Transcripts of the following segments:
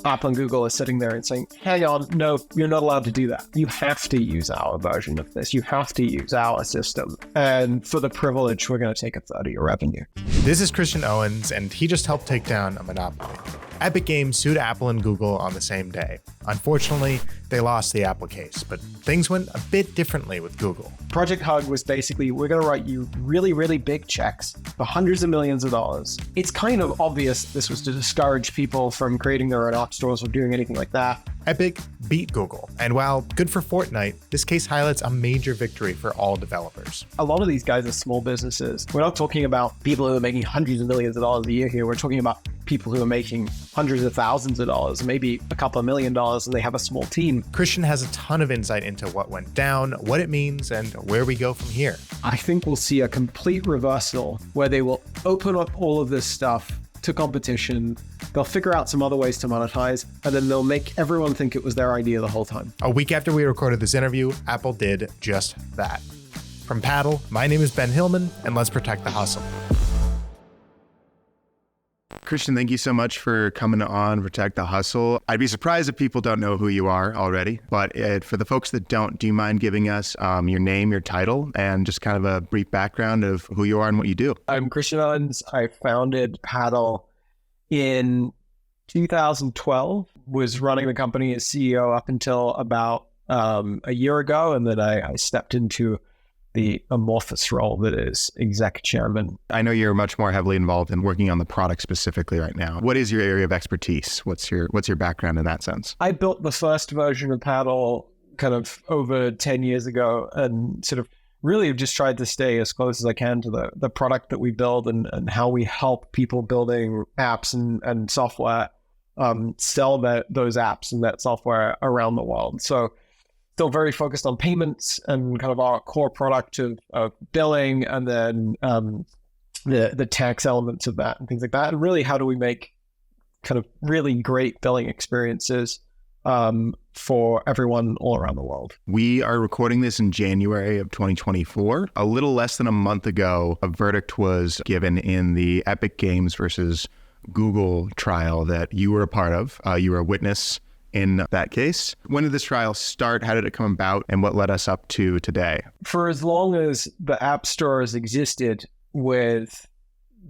Apple and Google are sitting there and saying, hang on, no, you're not allowed to do that. You have to use our version of this. You have to use our system. And for the privilege, we're going to take a third of your revenue. This is Christian Owens, and he just helped take down a monopoly. Epic Games sued Apple and Google on the same day. Unfortunately, they lost the Apple case, but things went a bit differently with Google. Project Hug was basically, we're going to write you really, really big checks for hundreds of millions of dollars. It's kind of obvious this was to discourage people from creating their own app stores or doing anything like that. Epic beat Google, and while good for Fortnite, this case highlights a major victory for all developers. A lot of these guys are small businesses. We're not talking about people who are making hundreds of millions of dollars a year here. We're talking about people who are making hundreds of thousands of dollars, maybe a couple of $1 million, and they have a small team. Christian has a ton of insight into what went down, what it means, and where we go from here. I think we'll see a complete reversal where they will open up all of this stuff to competition. They'll figure out some other ways to monetize, and then they'll make everyone think it was their idea the whole time. A week after we recorded this interview, Apple did just that. From Paddle, my name is Ben Hillman, and let's protect the hustle. Christian, thank you so much for coming on Protect the Hustle. I'd be surprised if people don't know who you are already, but for the folks that don't, do you mind giving us your name, your title, and just kind of a brief background of who you are and what you do? I'm Christian Owens. I founded Paddle in 2012, was running the company as CEO up until about a year ago, and then I stepped into the amorphous role that is exec chairman. I know you're much more heavily involved in working on the product specifically right now. What is your area of expertise? What's your background in that sense? I built the first version of Paddle kind of over 10 years ago, and sort of really have just tried to stay as close as I can to the product that we build and how we help people building apps and software sell those apps and that software around the world. So still very focused on payments and kind of our core product of billing, and then the tax elements of that and things like that. And really, how do we make kind of really great billing experiences for everyone all around the world? We are recording this in January of 2024. A little less than a month ago, a verdict was given in the Epic Games versus Google trial that you were a part of. You were a witness in that case. When did this trial start? How did it come about? And what led us up to today? For as long as the app stores existed, with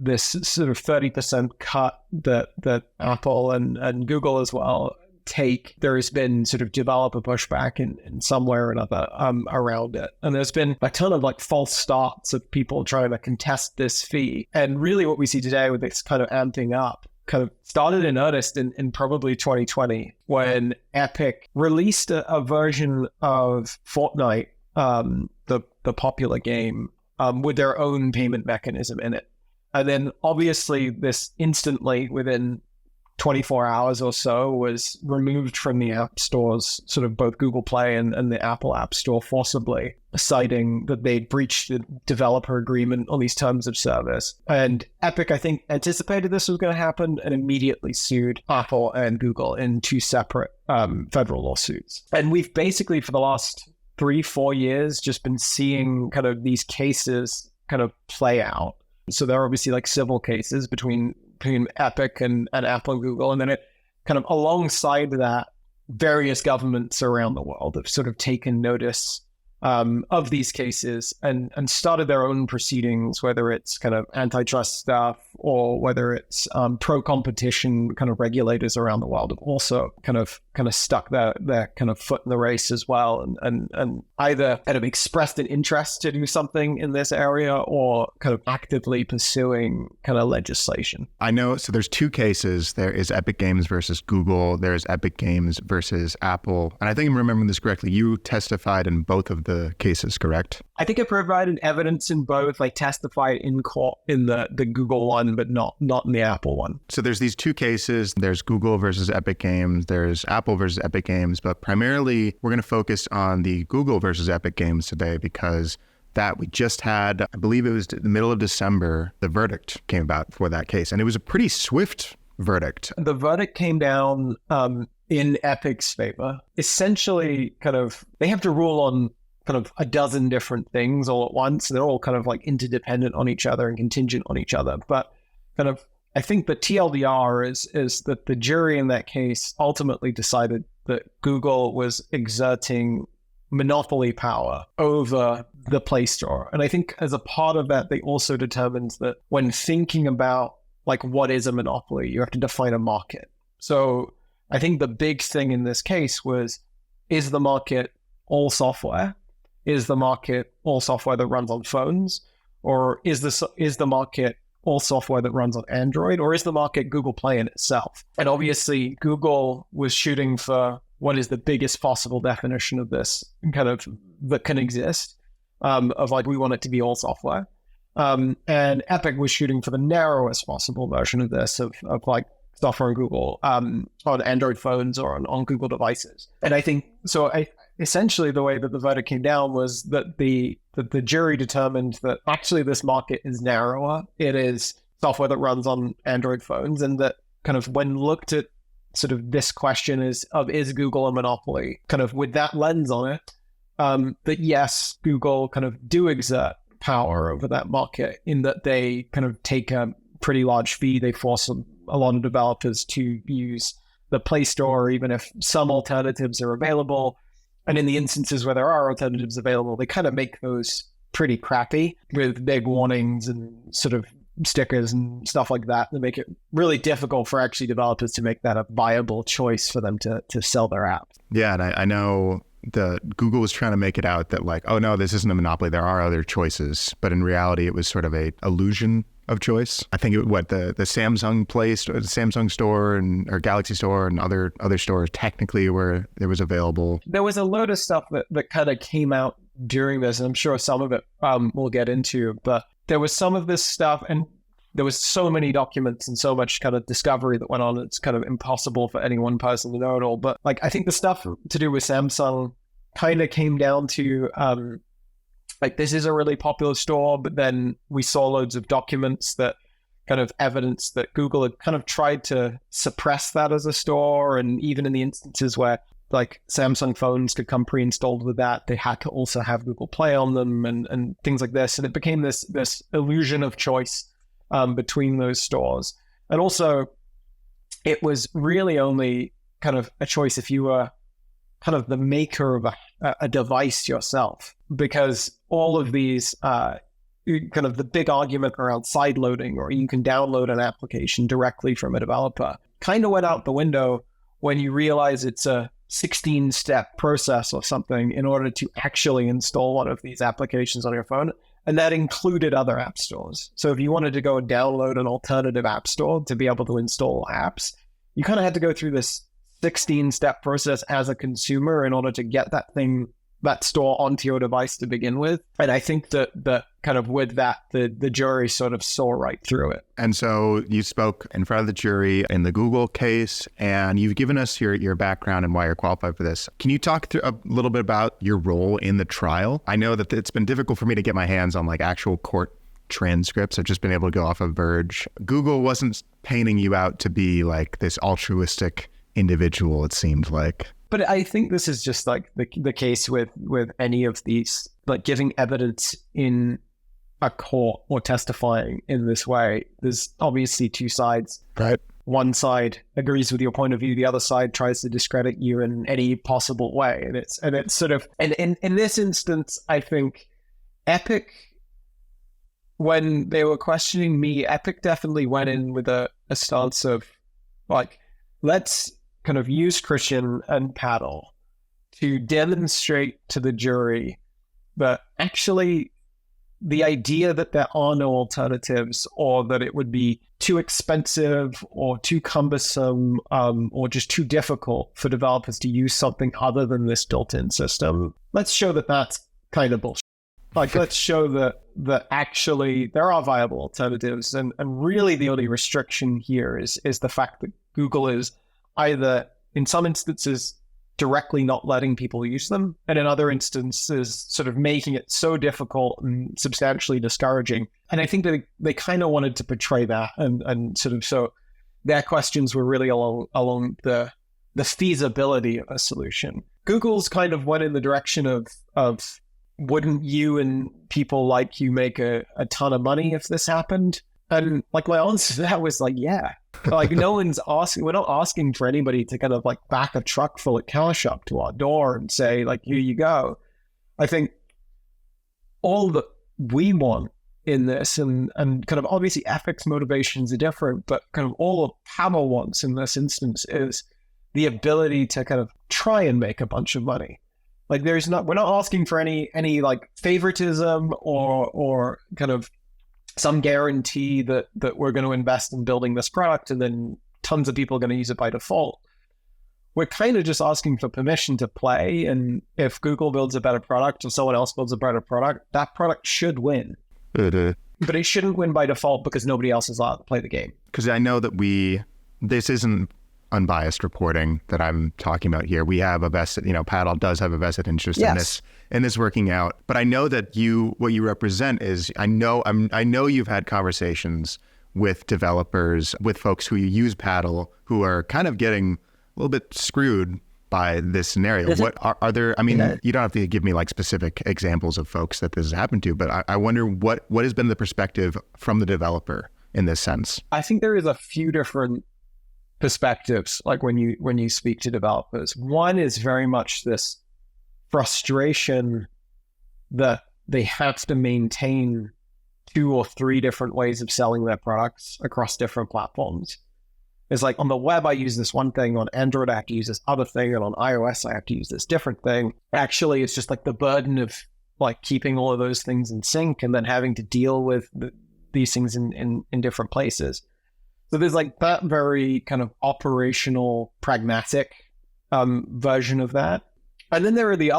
this sort of 30% cut that Apple and Google as well take, there has been sort of developer pushback in some way or another around it. And there's been a ton of like false starts of people trying to contest this fee. And really what we see today with this kind of amping up kind of started in earnest in probably 2020, when Epic released a version of Fortnite, the popular game, with their own payment mechanism in it. And then obviously this instantly, within 24 hours or so, was removed from the app stores, sort of both Google Play and the Apple App Store, forcibly, citing that they'd breached the developer agreement on these terms of service. And Epic, I think, anticipated this was going to happen and immediately sued Apple and Google in two separate federal lawsuits. And we've basically, for the last 3-4 years, just been seeing kind of these cases kind of play out. So there are obviously like civil cases between Epic and Apple and Google. And then it kind of alongside that, various governments around the world have sort of taken notice of these cases and started their own proceedings, whether it's kind of antitrust stuff or whether it's pro-competition kind of regulators around the world have also kind of stuck their kind of foot in the race as well, and either kind of expressed an interest to do something in this area or kind of actively pursuing kind of legislation. I know, so there's two cases. There is Epic Games versus Google. There's Epic Games versus Apple. And I think I'm remembering this correctly. You testified in both of the cases, correct? I think I provided evidence in both. I testified in court in the Google one, but not in the Apple one. So there's these two cases. There's Google versus Epic Games. There's Apple versus Epic Games. But primarily, we're going to focus on the Google versus Epic Games today because that we just had, I believe it was the middle of December, the verdict came about for that case. And it was a pretty swift verdict. The verdict came down in Epic's favor. Essentially, kind of, they have to rule on kind of a dozen different things all at once. They're all kind of like interdependent on each other and contingent on each other. But kind of I think the TLDR is that the jury in that case ultimately decided that Google was exerting monopoly power over the Play Store. And I think as a part of that, they also determined that when thinking about like what is a monopoly, you have to define a market. So I think the big thing in this case was, is the market all software? Is the market all software that runs on phones? Or is the market all software that runs on Android? Or is the market Google Play in itself? And obviously Google was shooting for what is the biggest possible definition of this kind of that can exist, of like, we want it to be all software. And Epic was shooting for the narrowest possible version of this, of like software on Google, on Android phones or on Google devices. And I think, essentially the way that the verdict came down was that the jury determined that actually this market is narrower. It is software that runs on Android phones, and that kind of when looked at sort of this question is Google a monopoly, kind of with that lens on it, that yes, Google kind of do exert power over that market in that they kind of take a pretty large fee. They force a lot of developers to use the Play Store, even if some alternatives are available. And in the instances where there are alternatives available, they kind of make those pretty crappy with big warnings and sort of stickers and stuff like that that make it really difficult for actually developers to make that a viable choice for them to sell their apps. Yeah, and I know Google was trying to make it out that like, oh no, this isn't a monopoly. There are other choices, but in reality, it was sort of a illusion of choice. I think the Samsung Play Store, the Samsung Store, or Galaxy Store, and other stores technically where it was available. There was a load of stuff that kind of came out during this, and I'm sure some of it we'll get into. But there was some of this stuff, and there was so many documents and so much kind of discovery that went on. It's kind of impossible for any one person to know it all. But like, I think the stuff to do with Samsung kind of came down to like, this is a really popular store, but then we saw loads of documents that kind of evidence that Google had kind of tried to suppress that as a store. And even in the instances where like Samsung phones could come pre-installed with that, they had to also have Google Play on them and things like this. And it became this illusion of choice between those stores. And also, it was really only kind of a choice if you were kind of the maker of a device yourself, because all of these kind of the big argument around side loading, or you can download an application directly from a developer, kind of went out the window when you realize it's a 16-step process or something in order to actually install one of these applications on your phone. And that included other app stores. So if you wanted to go and download an alternative app store to be able to install apps, you kind of had to go through this 16-step process as a consumer in order to get that store onto your device to begin with. And I think that kind of with that, the jury sort of saw right through it. And so you spoke in front of the jury in the Google case, and you've given us your background and why you're qualified for this. Can you talk through a little bit about your role in the trial? I know that it's been difficult for me to get my hands on like actual court transcripts. I've just been able to go off of Verge. Google wasn't painting you out to be like this altruistic individual, it seemed like. But I think this is just like the case with any of these, like giving evidence in a court or testifying in this way. There's obviously two sides. Right. One side agrees with your point of view. The other side tries to discredit you in any possible way. And it's sort of, and in this instance, I think Epic, when they were questioning me, Epic definitely went in with a stance of like, let's kind of use Christian and Paddle to demonstrate to the jury that actually the idea that there are no alternatives, or that it would be too expensive or too cumbersome or just too difficult for developers to use something other than this built-in system, let's show that that's kind of bullshit. Like, let's show that actually there are viable alternatives. And really the only restriction here is the fact that Google is either in some instances directly not letting people use them, and in other instances sort of making it so difficult and substantially discouraging. And I think that they kind of wanted to portray that, and sort of, so their questions were really along the feasibility of a solution. Google's kind of went in the direction of wouldn't you and people like you make a ton of money if this happened? And like my answer to that was like, yeah. Like we're not asking for anybody to kind of like back a truck full of cash up to our door and say like, here you go. I think all that we want in this, and kind of obviously ethics motivations are different, but kind of all Paddle wants in this instance is the ability to kind of try and make a bunch of money. Like we're not asking for any like favoritism or kind of some guarantee that we're going to invest in building this product and then tons of people are going to use it by default. We're kind of just asking for permission to play. And if Google builds a better product or someone else builds a better product, that product should win. But it shouldn't win by default because nobody else is allowed to play the game. Because I know that this isn't unbiased reporting that I'm talking about here. We have a vested, Paddle does have a vested interest in this working out. But I know that what you represent is, I know you've had conversations with developers, with folks who use Paddle, who are kind of getting a little bit screwed by this scenario. What are there? I mean, you don't have to give me like specific examples of folks that this has happened to, but I wonder what has been the perspective from the developer in this sense. I think there is a few different perspectives, like when you speak to developers. One is very much this frustration that they have to maintain 2 or 3 different ways of selling their products across different platforms. It's like on the web, I use this one thing, on Android, I have to use this other thing, and on iOS, I have to use this different thing. Actually, it's just like the burden of like keeping all of those things in sync and then having to deal with these things in different places. So there's like that very kind of operational, pragmatic version of that. And then there are the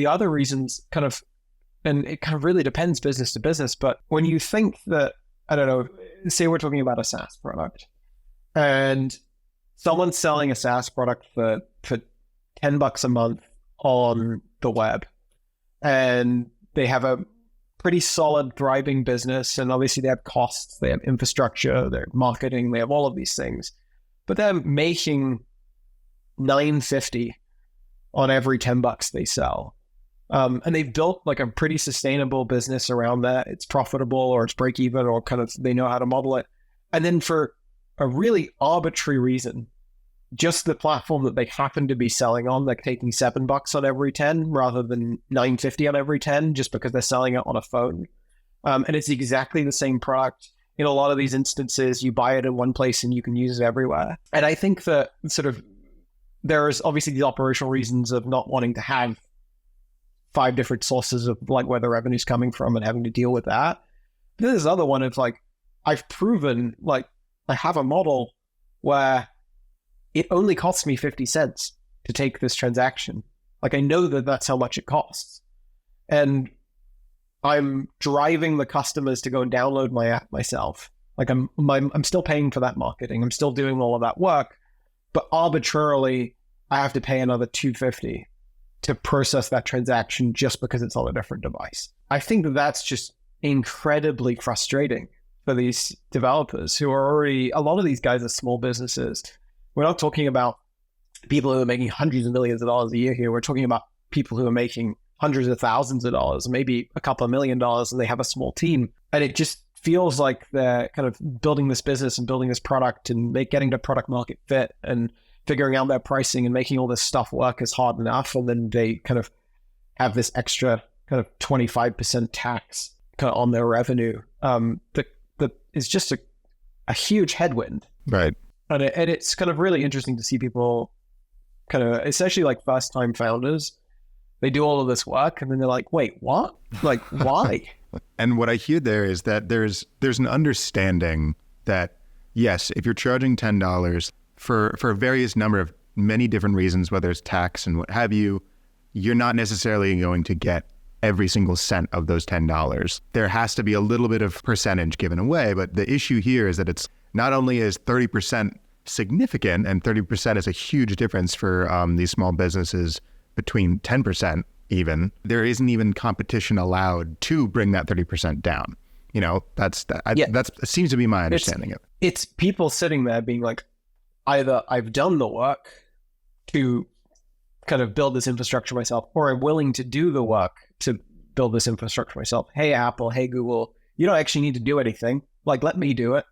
other reasons kind of, and it kind of really depends business to business. But when you think that, I don't know, say we're talking about a SaaS product and someone's selling a SaaS product for $10 a month on the web, and they have a pretty solid, thriving business, and obviously they have costs, they have infrastructure, they have marketing, they have all of these things, but they're making $9.50 on every $10 they sell. And they've built like a pretty sustainable business around that. It's profitable or it's break even, or kind of they know how to model it. And then for a really arbitrary reason, just the platform that they happen to be selling on, they're taking $7 on every 10 rather than $9.50 on every 10, just because they're selling it on a phone. And it's exactly the same product. In a lot of these instances, you buy it in one place and you can use it everywhere. And I think that sort of there's obviously these operational reasons of not wanting to have 5 different sources of like where the revenue's coming from and having to deal with that. But there's another one of like, I've proven, like, I have a model where it only costs me 50 cents to take this transaction. Like, I know that that's how much it costs. And I'm driving the customers to go and download my app myself. Like I'm still paying for that marketing. I'm still doing all of that work, but arbitrarily I have to pay another $2.50 to process that transaction just because it's on a different device. I think that that's just incredibly frustrating for these developers who are already, a lot of these guys are small businesses. We're not talking about people who are making hundreds of millions of dollars a year here. We're talking about people who are making hundreds of thousands of dollars, maybe a couple of $1 million, and they have a small team. And it just feels like they're kind of building this business and building this product and getting to product market fit and figuring out their pricing and making all this stuff work is hard enough. And then they kind of have this extra kind of 25% tax kind of on their revenue that is just a huge headwind. Right. And it's kind of really interesting to see people kind of, especially like first-time founders, they do all of this work and then they're like, wait, what? Like, why? And what I hear there is that there's an understanding that, yes, if you're charging $10 for a various number of many different reasons, whether it's tax and what have you, you're not necessarily going to get every single cent of those $10. There has to be a little bit of percentage given away. But the issue here is that it's not only is 30% significant, and 30% is a huge difference for these small businesses between 10% even, there isn't even competition allowed to bring that 30% down. You know, that seems to be my understanding of it. It's people sitting there being like, either I've done the work to kind of build this infrastructure myself, or I'm willing to do the work to build this infrastructure myself. Hey, Apple, hey, Google, you don't actually need to do anything. Like, let me do it.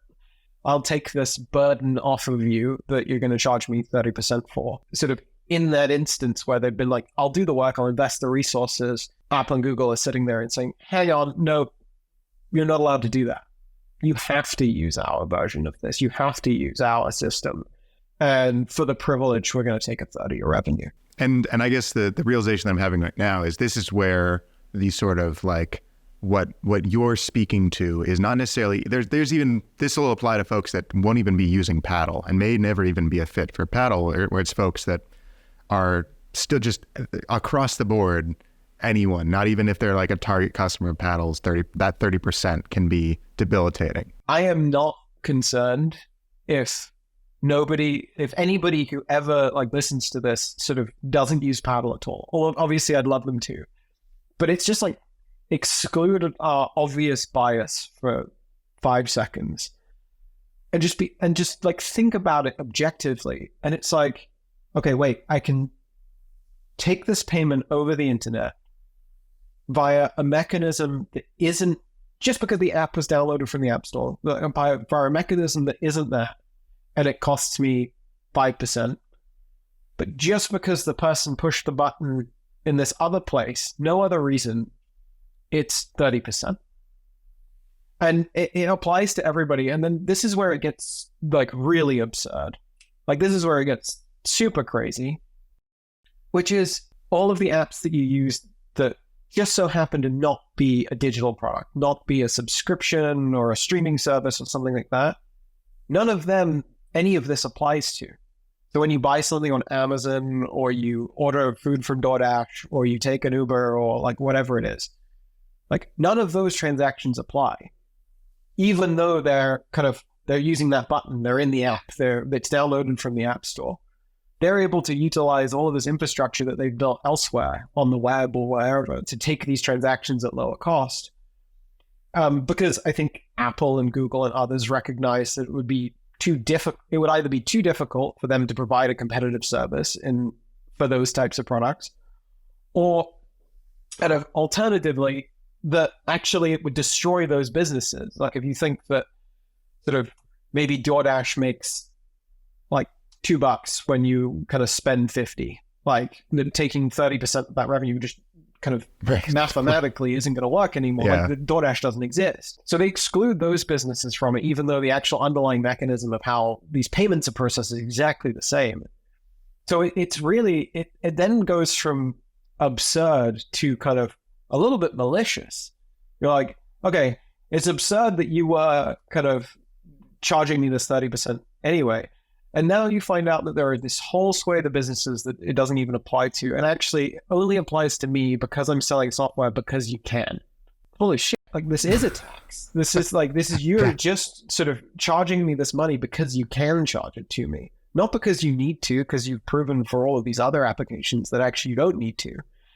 I'll take this burden off of you that you're going to charge me 30% for. Sort of in that instance where they've been like, I'll do the work, I'll invest the resources. Apple and Google are sitting there and saying, hang on, no, you're not allowed to do that. You have to use our version of this. You have to use our system. And for the privilege, we're going to take a third of your revenue. And I guess the realization I'm having right now is this is where these sort of like what you're speaking to is not necessarily, there's even, this will apply to folks that won't even be using paddle and may never even be a fit for paddle, where it's folks that are still just across the board, anyone, not even if they're like a target customer of paddles, 30% can be debilitating. I am not concerned if anybody who ever like listens to this sort of doesn't use paddle at all. Well, obviously I'd love them to, but it's just like exclude our obvious bias for 5 seconds and just like think about it objectively. And it's like, okay, wait, I can take this payment over the internet via a mechanism that isn't, just because the app was downloaded from the App Store, via a mechanism that isn't that, and it costs me 5%. But just because the person pushed the button in this other place, no other reason, it's 30%. And it applies to everybody. And then this is where it gets like really absurd. Like this is where it gets super crazy, which is all of the apps that you use that just so happen to not be a digital product, not be a subscription or a streaming service or something like that. None of them, any of this applies to. So when you buy something on Amazon or you order food from DoorDash or you take an Uber or like whatever it is, like none of those transactions apply. Even though they're using that button, they're in the app, it's downloaded from the App Store. They're able to utilize all of this infrastructure that they've built elsewhere on the web or wherever to take these transactions at lower cost. Because I think Apple and Google and others recognize that it would be too difficult. It would either be too difficult for them to provide a competitive service for those types of products, or kind of alternatively, that actually it would destroy those businesses. Like if you think that sort of maybe DoorDash makes like $2 when you kind of spend 50, like taking 30% of that revenue just kind of mathematically isn't going to work anymore. Yeah. Like the DoorDash doesn't exist. So they exclude those businesses from it, even though the actual underlying mechanism of how these payments are processed is exactly the same. So it's really, it then goes from absurd to kind of a little bit malicious. You're like, okay, it's absurd that you were kind of charging me this 30% anyway. And now you find out that there are this whole swathe of businesses that it doesn't even apply to, and actually only applies to me because I'm selling software because you can. Holy shit, like this is a tax. This is you're just sort of charging me this money because you can charge it to me. Not because you need to, because you've proven for all of these other applications that actually you don't need to.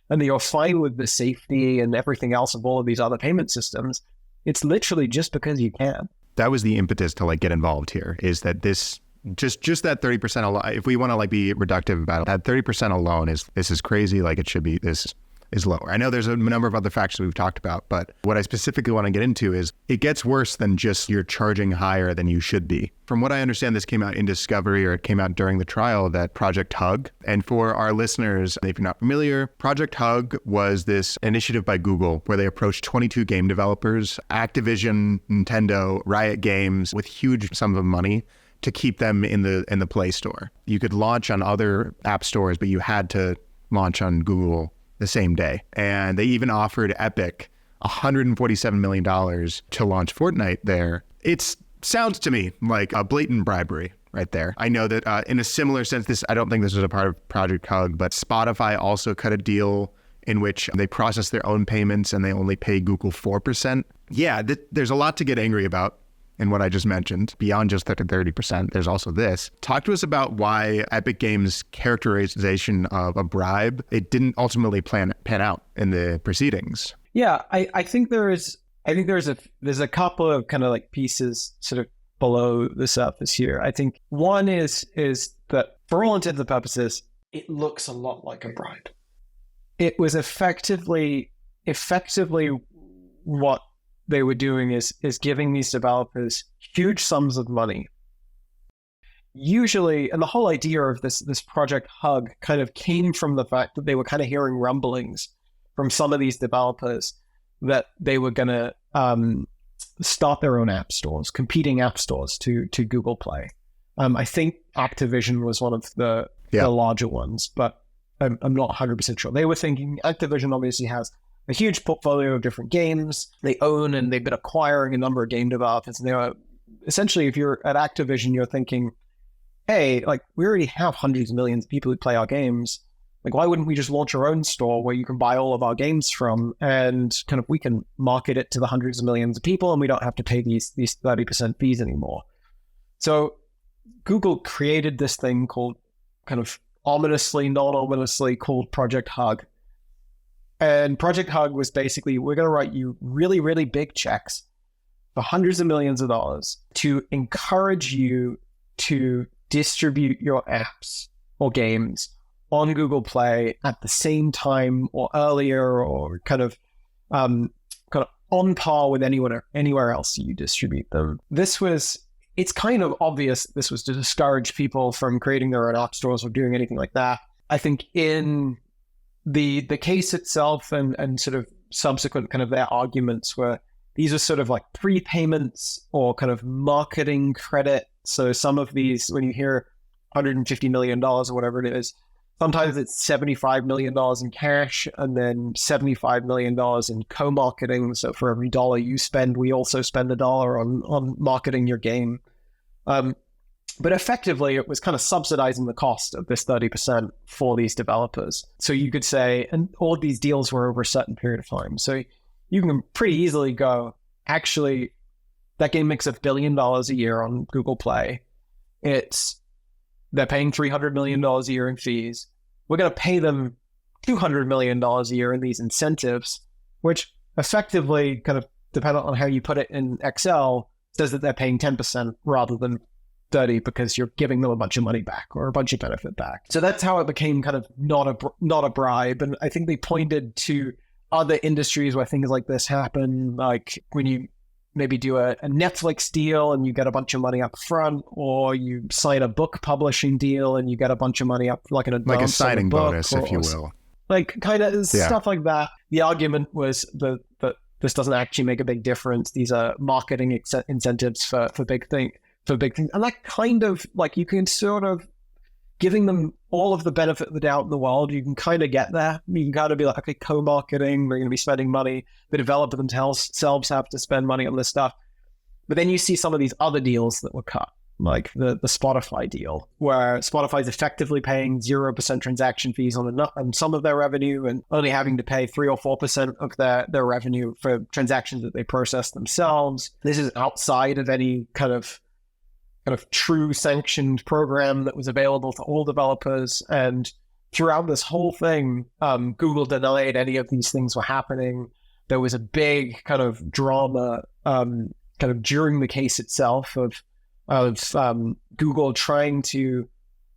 And that you're fine with the safety and everything else of all of these other payment systems. It's literally just because you can. That was the impetus to like get involved here, is that this just that 30% alone, if we want to like be reductive about it, that 30% alone this is crazy. Like it should be, this is lower. I know there's a number of other factors we've talked about, but what I specifically want to get into is it gets worse than just you're charging higher than you should be. From what I understand, this came out in discovery, or it came out during the trial, that Project Hug. And for our listeners, if you're not familiar, Project Hug was this initiative by Google where they approached 22 game developers, Activision, Nintendo, Riot Games, with huge sums of money to keep them in the Play Store. You could launch on other app stores, but you had to launch on Google the same day. And they even offered Epic $147 million to launch Fortnite there. It sounds to me like a blatant bribery right there. I know that in a similar sense, I don't think this was a part of Project Hug, but Spotify also cut a deal in which they process their own payments and they only pay Google 4%. Yeah, there's a lot to get angry about in what I just mentioned. Beyond just 30%, there's also this. Talk to us about why Epic Games' characterization of a bribe, it didn't ultimately pan out in the proceedings. Yeah, I think there's a couple of kind of like pieces sort of below the surface here. I think one is that for all intents and purposes, it looks a lot like a bribe. It was effectively what they were doing is giving these developers huge sums of money. Usually, and the whole idea of this Project Hug kind of came from the fact that they were kind of hearing rumblings from some of these developers that they were going to start their own app stores, competing app stores to Google Play. I think Activision was one of the larger ones, but I'm not 100% sure. They were thinking Activision obviously has a huge portfolio of different games they own, and they've been acquiring a number of game developers. And they were essentially, if you're at Activision, you're thinking, hey, like we already have hundreds of millions of people who play our games. Like, why wouldn't we just launch our own store where you can buy all of our games from, and kind of we can market it to the hundreds of millions of people, and we don't have to pay these 30% fees anymore. So Google created this thing called kind of ominously, non-ominously called Project Hug. And Project Hug was basically, we're going to write you really, really big checks for hundreds of millions of dollars to encourage you to distribute your apps or games on Google Play at the same time or earlier, or kind of on par with anywhere else you distribute them. It's kind of obvious this was to discourage people from creating their own app stores or doing anything like that. I think in the case itself and sort of subsequent kind of their arguments were, these are sort of like prepayments or kind of marketing credit. So some of these, when you hear $150 million or whatever it is, sometimes it's $75 million in cash and then $75 million in co-marketing. So for every dollar you spend, we also spend $1 on marketing your game. But effectively, it was kind of subsidizing the cost of this 30% for these developers. So you could say, and all of these deals were over a certain period of time. So you can pretty easily go, actually, that game makes $1 billion a year on Google Play. They're paying $300 million a year in fees. We're going to pay them $200 million a year in these incentives, which effectively, kind of depending on how you put it in Excel, says that they're paying 10% rather than 30 because you're giving them a bunch of money back or a bunch of benefit back. So that's how it became kind of not a bribe. And I think they pointed to other industries where things like this happen, like when you maybe do a Netflix deal and you get a bunch of money up front, or you sign a book publishing deal and you get a bunch of money up, like an advance, like a signing bonus, or, if you will. Like kind of stuff like that. The argument was that this doesn't actually make a big difference. These are marketing incentives for big things. And that kind of, like, you can sort of, giving them all of the benefit of the doubt in the world, you can kind of get there. You can kind of be like, okay, co-marketing, they're going to be spending money. The developer themselves have to spend money on this stuff. But then you see some of these other deals that were cut, like the Spotify deal, where Spotify is effectively paying 0% transaction fees on some of their revenue and only having to pay 3 or 4% of their revenue for transactions that they process themselves. This is outside of any kind of true sanctioned program that was available to all developers. And throughout this whole thing, Google denied any of these things were happening. There was a big kind of drama kind of during the case itself of Google trying to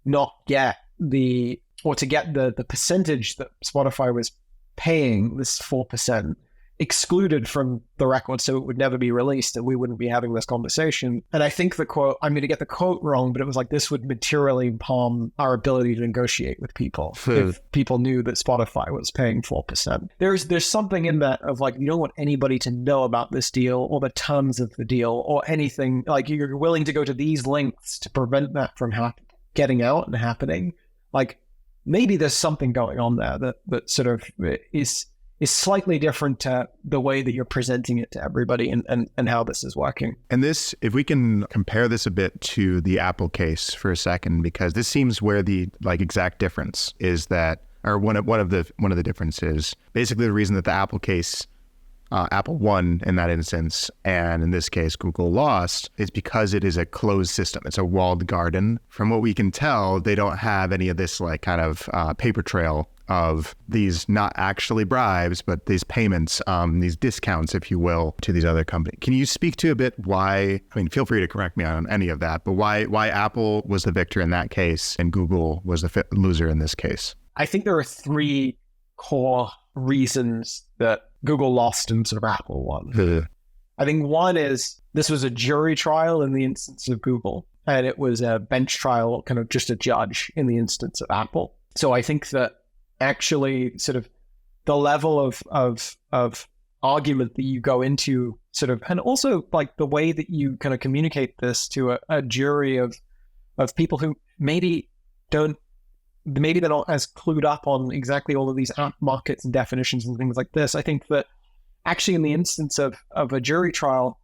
not get the percentage that Spotify was paying, this 4%, excluded from the record, so it would never be released and we wouldn't be having this conversation. And I think the quote, I'm going to get the quote wrong, but it was like, this would materially harm our ability to negotiate with people if people knew that Spotify was paying 4%. There's something in that of like, you don't want anybody to know about this deal or the terms of the deal or anything. Like, you're willing to go to these lengths to prevent that from getting out and happening. Like, maybe there's something going on there that sort of is slightly different to the way that you're presenting it to everybody and how this is working. And this, if we can compare this a bit to the Apple case for a second, because this seems where the exact difference is that, or one of the differences, basically the reason that the Apple case, Apple won in that instance, and in this case Google lost, is because it is a closed system. It's a walled garden. From what we can tell, they don't have any of this like kind of paper trail of these not actually bribes, but these payments, these discounts, if you will, to these other companies. Can you speak to a bit why, I mean, feel free to correct me on any of that, but why Apple was the victor in that case and Google was the loser in this case? I think there are 3 core reasons that Google lost and sort of Apple won. I think one is this was a jury trial in the instance of Google, and it was a bench trial, kind of just a judge in the instance of Apple. So I think that actually sort of the level of argument that you go into sort of, and also like the way that you kind of communicate this to a jury of people who maybe they're not as clued up on exactly all of these app markets and definitions and things like this. I think that actually in the instance of a jury trial,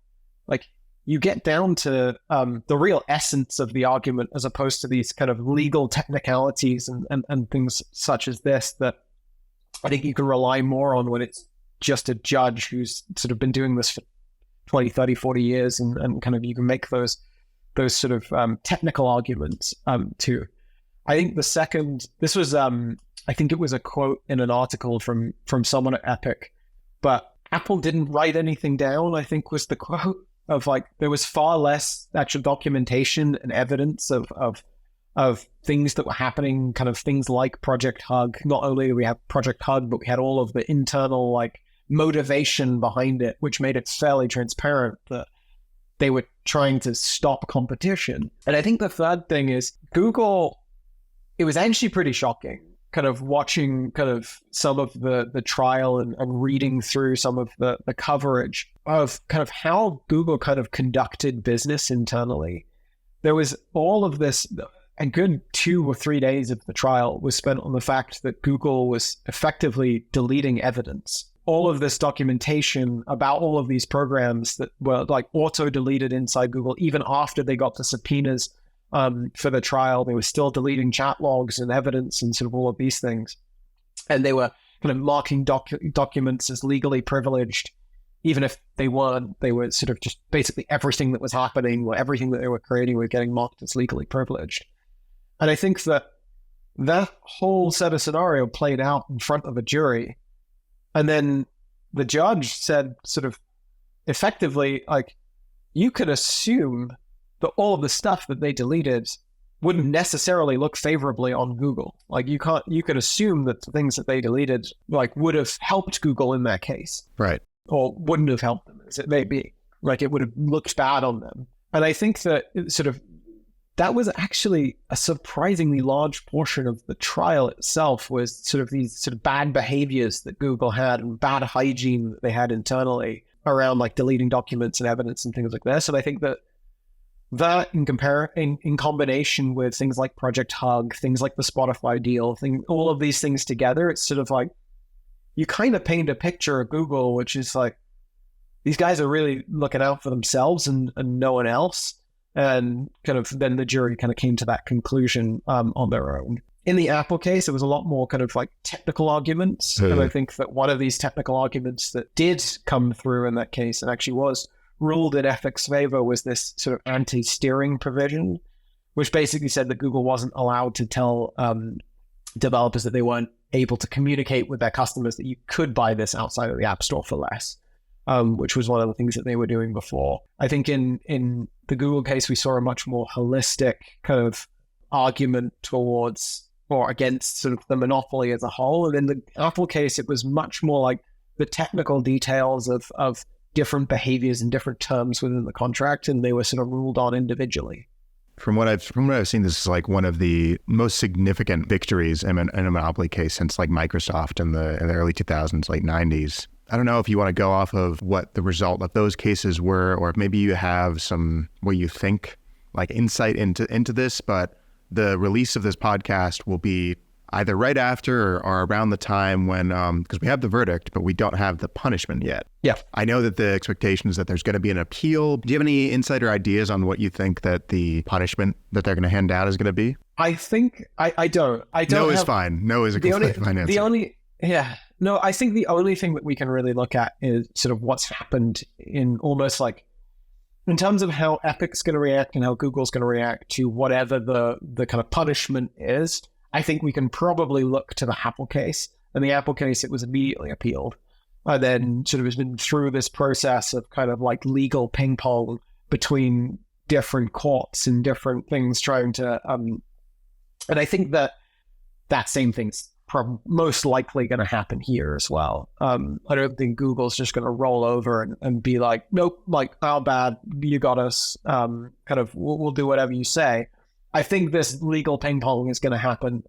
like you get down to the real essence of the argument as opposed to these kind of legal technicalities and things such as this that I think you can rely more on when it's just a judge who's sort of been doing this for 20, 30, 40 years and kind of you can make those sort of technical arguments too. I think the second, this was, I think it was a quote in an article from someone at Epic, but Apple didn't write anything down, I think was the quote of like, there was far less actual documentation and evidence of things that were happening, kind of things like Project Hug. Not only did we have Project Hug, but we had all of the internal like motivation behind it, which made it fairly transparent that they were trying to stop competition. And I think the third thing is Google, it was actually pretty shocking kind of watching kind of some of the trial and reading through some of the coverage of kind of how Google kind of conducted business internally. There was all of this, a good 2 or 3 days of the trial was spent on the fact that Google was effectively deleting evidence. All of this documentation about all of these programs that were like auto-deleted inside Google, even after they got the subpoenas for the trial, they were still deleting chat logs and evidence and sort of all of these things. And they were kind of marking documents as legally privileged, even if they weren't. They were sort of just basically everything that was happening or everything that they were creating were getting marked as legally privileged. And I think that whole set of scenario played out in front of a jury. And then the judge said sort of effectively, like, you could assume that all of the stuff that they deleted wouldn't necessarily look favorably on Google. Like you could assume that the things that they deleted like would have helped Google in that case. Right. Or wouldn't have helped them, as it may be. Like it would have looked bad on them. And I think that sort of that was actually a surprisingly large portion of the trial itself was sort of these sort of bad behaviors that Google had and bad hygiene that they had internally around like deleting documents and evidence and things like this. And I think that in combination with things like Project Hug, things like the Spotify deal, all of these things together, it's sort of like you kind of paint a picture of Google, which is like these guys are really looking out for themselves and no one else. And kind of then the jury kind of came to that conclusion on their own. In the Apple case, it was a lot more kind of like technical arguments. And I think that one of these technical arguments that did come through in that case and actually was ruled in Epic's favor was this sort of anti-steering provision, which basically said that Google wasn't allowed to tell developers that they weren't able to communicate with their customers that you could buy this outside of the App Store for less, which was one of the things that they were doing before. I think in the Google case, we saw a much more holistic kind of argument towards or against sort of the monopoly as a whole. And in the Apple case, it was much more like the technical details of different behaviors and different terms within the contract, and they were sort of ruled on individually. From what I've seen, this is like one of the most significant victories in a monopoly case since like Microsoft in the early 2000s, late 90s. I don't know if you want to go off of what the result of those cases were, or if maybe you have some what you think like insight into this, but the release of this podcast will be either right after or around the time when, because we have the verdict, but we don't have the punishment yet. Yeah. I know that the expectation is that there's going to be an appeal. Do you have any insight or ideas on what you think that the punishment that they're going to hand out is going to be? I think, I don't. No is fine. No is a completely fine answer. No, I think the only thing that we can really look at is sort of what's happened in almost like, in terms of how Epic's going to react and how Google's going to react to whatever the kind of punishment is. I think we can probably look to the Apple case. In the Apple case, it was immediately appealed. And then sort of has been through this process of kind of like legal ping pong between different courts and different things trying to... and I think that same thing's most likely going to happen here as well. I don't think Google's just going to roll over and be like, nope, like, how bad, you got us, kind of, we'll do whatever you say. I think this legal ping pong is going to happen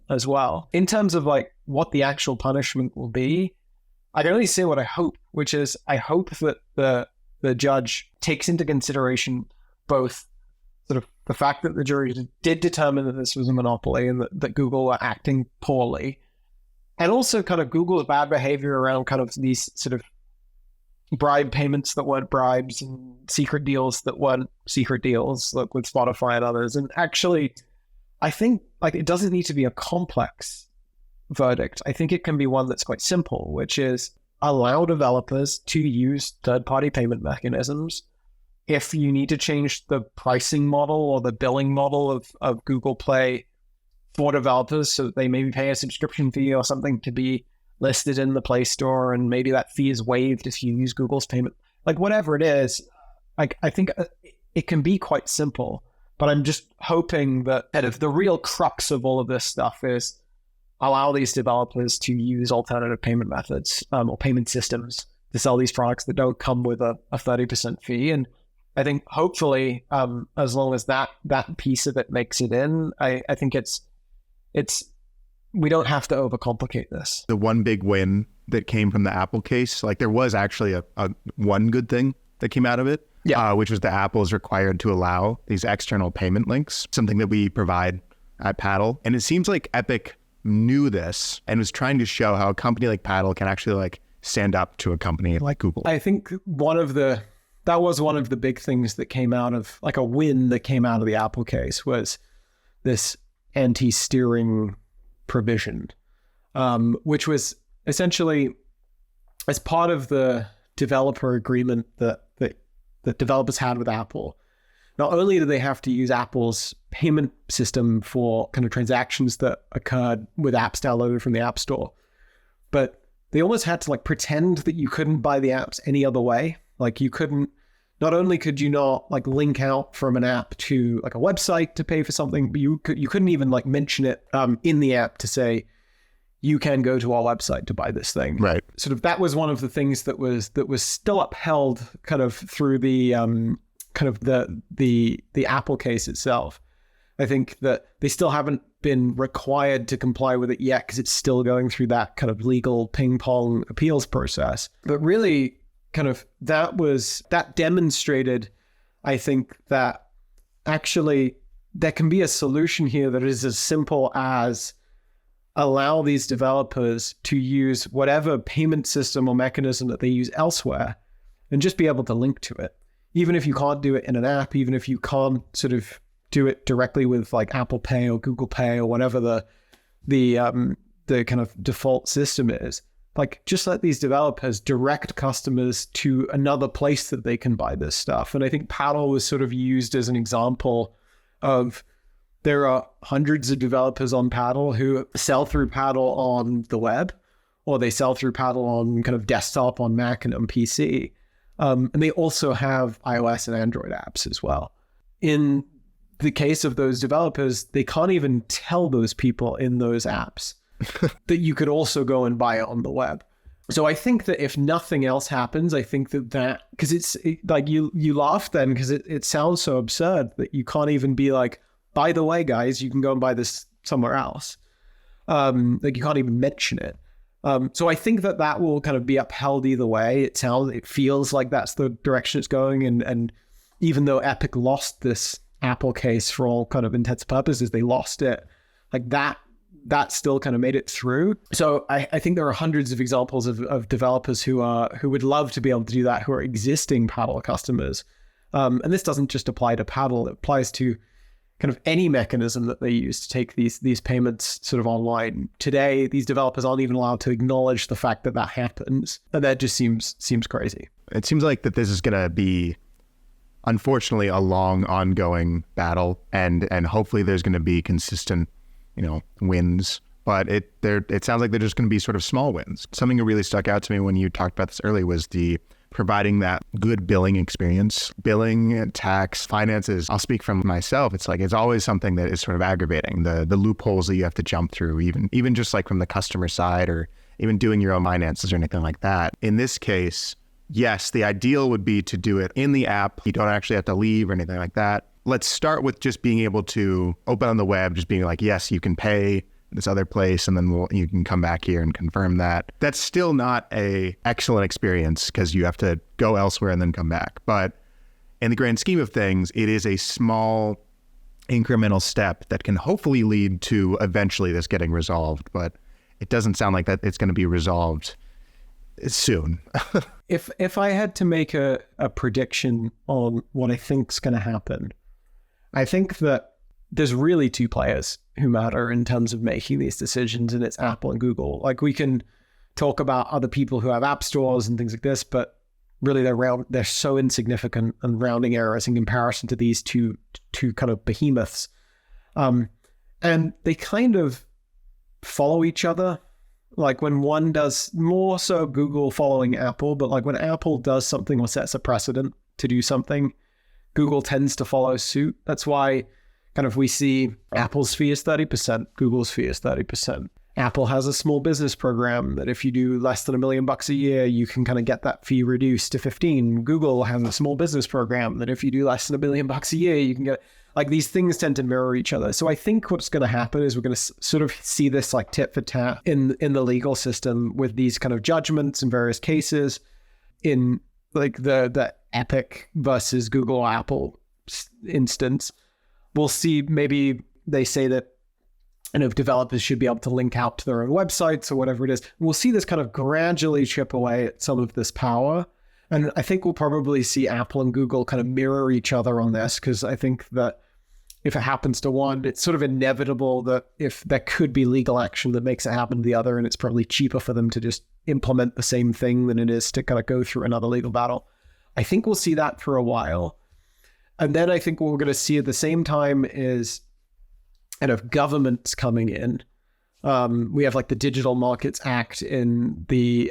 as well. In terms of like what the actual punishment will be, I can only say what I hope, which is I hope that the judge takes into consideration both sort of the fact that the jury did determine that this was a monopoly and that Google were acting poorly, and also kind of Google's bad behavior around kind of these sort of bribe payments that weren't bribes and secret deals that weren't secret deals, like with Spotify and others. And actually, I think like it doesn't need to be a complex verdict. I think it can be one that's quite simple, which is allow developers to use third-party payment mechanisms. If you need to change the pricing model or the billing model of Google Play for developers so that they maybe pay a subscription fee or something to be listed in the Play Store, and maybe that fee is waived if you use Google's payment, like whatever it is, I think it can be quite simple. But I'm just hoping that kind of the real crux of all of this stuff is allow these developers to use alternative payment methods or payment systems to sell these products that don't come with a 30% fee. And I think hopefully, as long as that piece of it makes it in, I think it's we don't have to overcomplicate this. The one big win that came from the Apple case, like there was actually a one good thing that came out of it, which was that Apple is required to allow these external payment links, something that we provide at Paddle. And it seems like Epic knew this and was trying to show how a company like Paddle can actually like stand up to a company like Google. I think that was one of the big things that came out of, like a win that came out of the Apple case, was this anti-steering provision, which was essentially as part of the developer agreement that developers had with Apple. Not only do they have to use Apple's payment system for kind of transactions that occurred with apps downloaded from the App Store, but they almost had to like pretend that you couldn't buy the apps any other way. Like you couldn't, not only could you not like link out from an app to like a website to pay for something, but you couldn't even like mention it in the app to say, you can go to our website to buy this thing. Right. Sort of that was one of the things that was still upheld kind of through the kind of the Apple case itself. I think that they still haven't been required to comply with it yet because it's still going through that kind of legal ping pong appeals process. But really kind of that demonstrated, I think, that actually there can be a solution here that is as simple as allow these developers to use whatever payment system or mechanism that they use elsewhere and just be able to link to it. Even if you can't do it in an app, even if you can't sort of do it directly with like Apple Pay or Google Pay or whatever the kind of default system is, like just let these developers direct customers to another place that they can buy this stuff. And I think Paddle was sort of used as an example of, there are hundreds of developers on Paddle who sell through Paddle on the web, or they sell through Paddle on kind of desktop on Mac and on PC. And they also have iOS and Android apps as well. In the case of those developers, they can't even tell those people in those apps that you could also go and buy it on the web. So I think that if nothing else happens, I think that because like you laugh then because it sounds so absurd that you can't even be like, by the way, guys, you can go and buy this somewhere else. Like you can't even mention it. So I think that will kind of be upheld either way. It feels like that's the direction it's going. And even though Epic lost this Apple case for all kind of intents and purposes, they lost it. Like that still kind of made it through. So I think there are hundreds of examples of developers who would love to be able to do that, who are existing Paddle customers. And this doesn't just apply to Paddle. It applies to kind of any mechanism that they use to take these payments sort of online. Today, these developers aren't even allowed to acknowledge the fact that happens. And that just seems crazy. It seems like that this is going to be, unfortunately, a long ongoing battle, and hopefully there's going to be consistent, wins. But it sounds like they're just going to be sort of small wins. Something that really stuck out to me when you talked about this earlier was the providing that good billing experience. Billing, tax, finances, I'll speak from myself. It's like, it's always something that is sort of aggravating. The loopholes that you have to jump through, even just like from the customer side or even doing your own finances or anything like that. In this case, yes, the ideal would be to do it in the app. You don't actually have to leave or anything like that. Let's start with just being able to open on the web, just being like, yes, you can pay this other place, and then you can come back here and confirm that. That's still not a excellent experience because you have to go elsewhere and then come back. But in the grand scheme of things, it is a small incremental step that can hopefully lead to eventually this getting resolved. But it doesn't sound like that it's going to be resolved soon. If I had to make a prediction on what I think is going to happen, I think that there's really two players who matter in terms of making these decisions, and it's Apple and Google. Like, we can talk about other people who have app stores and things like this, but really they're so insignificant and rounding errors in comparison to these two kind of behemoths. And they kind of follow each other. Like, when one does, more so Google following Apple, but like when Apple does something or sets a precedent to do something, Google tends to follow suit. That's why kind of we see Apple's fee is 30%, Google's fee is 30%. Apple has a small business program that if you do less than $1 million a year, you can kind of get that fee reduced to 15. Google has a small business program that if you do less than $1 million a year, you can get, like, these things tend to mirror each other. So I think what's going to happen is we're going to sort of see this like tit for tat in the legal system with these kind of judgments in various cases in like the Epic versus Google Apple instance. We'll see, maybe they say that, you know, developers should be able to link out to their own websites or whatever it is. We'll see this kind of gradually chip away at some of this power. And I think we'll probably see Apple and Google kind of mirror each other on this, because I think that if it happens to one, it's sort of inevitable that if there could be legal action that makes it happen to the other, and it's probably cheaper for them to just implement the same thing than it is to kind of go through another legal battle. I think we'll see that for a while. And then I think what we're going to see at the same time is kind of governments coming in. We have like the Digital Markets Act in the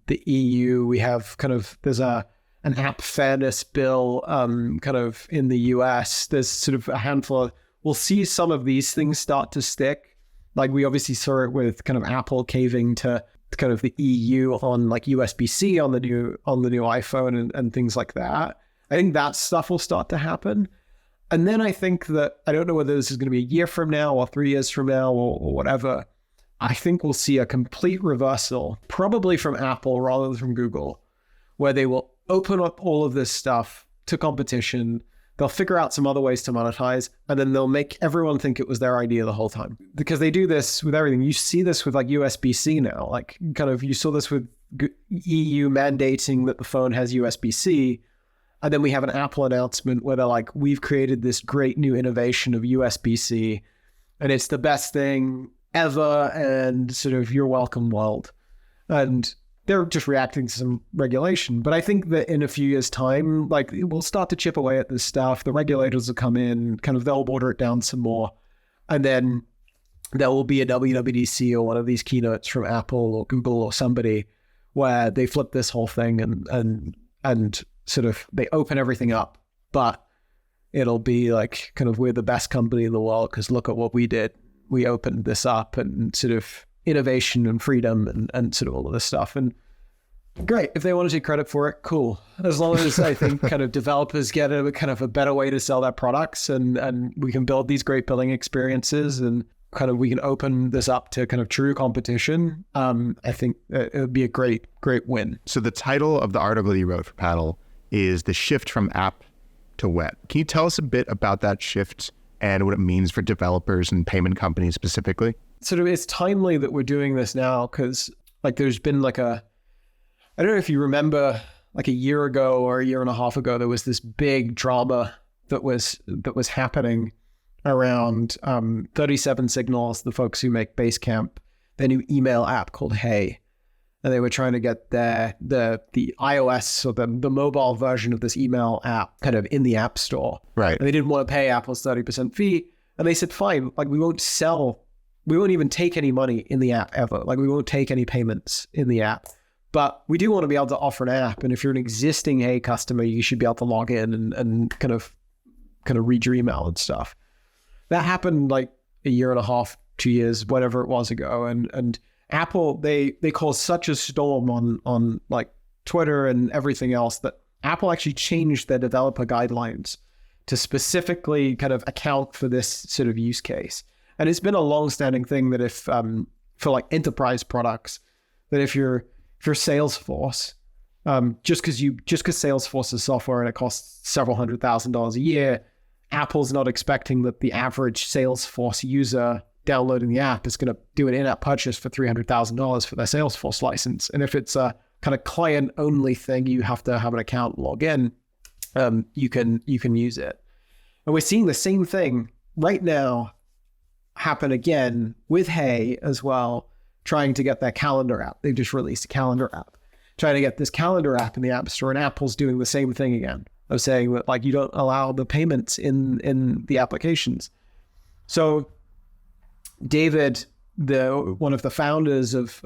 EU. We have kind of, there's an app fairness bill kind of in the US. There's sort of a handful of, we'll see some of these things start to stick. Like, we obviously saw it with kind of Apple caving to kind of the EU on like USB-C on the new iPhone and things like that. I think that stuff will start to happen. And then I think that, I don't know whether this is going to be a year from now or 3 years from now or whatever, I think we'll see a complete reversal, probably from Apple rather than from Google, where they will open up all of this stuff to competition. They'll figure out some other ways to monetize, and then they'll make everyone think it was their idea the whole time. Because they do this with everything. You see this with like USB-C now. Like, kind of, you saw this with EU mandating that the phone has USB-C. And then we have an Apple announcement where they're like, we've created this great new innovation of USB-C, and it's the best thing ever, and sort of, you're welcome, world. And they're just reacting to some regulation. But I think that in a few years' time, like, we'll start to chip away at this stuff. The regulators will come in, kind of, they'll water it down some more. And then there will be a WWDC or one of these keynotes from Apple or Google or somebody where they flip this whole thing and sort of, they open everything up, but it'll be like, kind of, we're the best company in the world because look at what we did. We opened this up, and sort of innovation and freedom and sort of all of this stuff. And great, if they want to take credit for it, cool. As long as I think kind of developers get a kind of a better way to sell their products, and we can build these great billing experiences, and kind of we can open this up to kind of true competition, I think it would be a great win. So the title of the article you wrote for Paddle is The Shift from App to Web. Can you tell us a bit about that shift and what it means for developers and payment companies specifically? Sort of, it's timely that we're doing this now, because like there's been like I don't know if you remember, like a year ago or a year and a half ago, there was this big drama that was happening around 37 Signals, the folks who make Basecamp, their new email app called Hey. And they were trying to get the iOS or the mobile version of this email app kind of in the App Store. Right. And they didn't want to pay Apple's 30% fee. And they said, fine, like we won't even take any money in the app ever. Like we won't take any payments in the app. But we do want to be able to offer an app. And if you're an existing Hey customer, you should be able to log in and kind of read your email and stuff. That happened like a year and a half, 2 years, whatever it was ago. And Apple, they caused such a storm on like Twitter and everything else that Apple actually changed their developer guidelines to specifically kind of account for this sort of use case. And it's been a long-standing thing that if for like enterprise products, that if you're Salesforce, just because Salesforce is software and it costs several $100,000 a year, Apple's not expecting that the average Salesforce user downloading the app is going to do an in-app purchase for $300,000 for their Salesforce license. And if it's a kind of client-only thing, you have to have an account, log in. You can use it. And we're seeing the same thing right now happen again with Hey as well, trying to get their calendar app. They've just released a calendar app, trying to get this calendar app in the App Store, and Apple's doing the same thing again of saying that like you don't allow the payments in the applications. So David, one of the founders of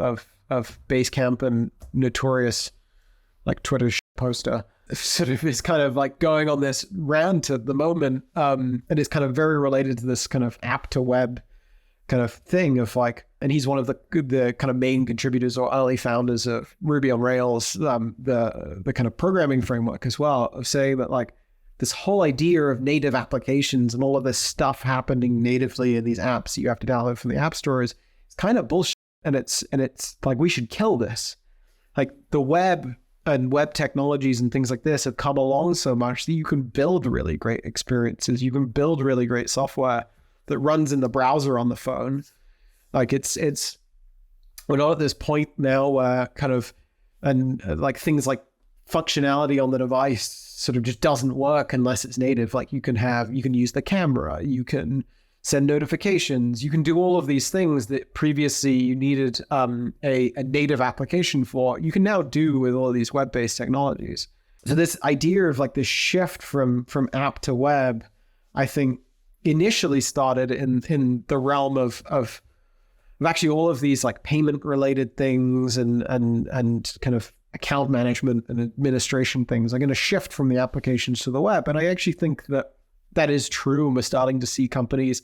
Basecamp and notorious like Twitter poster, sort of is kind of like going on this rant at the moment, and it's kind of very related to this kind of app to web kind of thing of like, and he's one of the kind of main contributors or early founders of Ruby on Rails, the kind of programming framework as well, of saying that like this whole idea of native applications and all of this stuff happening natively in these apps that you have to download from the App Store is kind of bullshit, and it's like we should kill this. Like the web and web technologies and things like this have come along so much that you can build really great experiences. You can build really great software that runs in the browser on the phone. Like we're not at this point now where kind of, and like things like functionality on the device sort of just doesn't work unless it's native. Like you can use the camera, you can send notifications, you can do all of these things that previously you needed a native application for, you can now do with all of these web-based technologies. So this idea of like this shift from app to web, I think initially started in the realm of actually all of these like payment related things and kind of account management and administration things are going to shift from the applications to the web. And I actually think that is true. And we're starting to see companies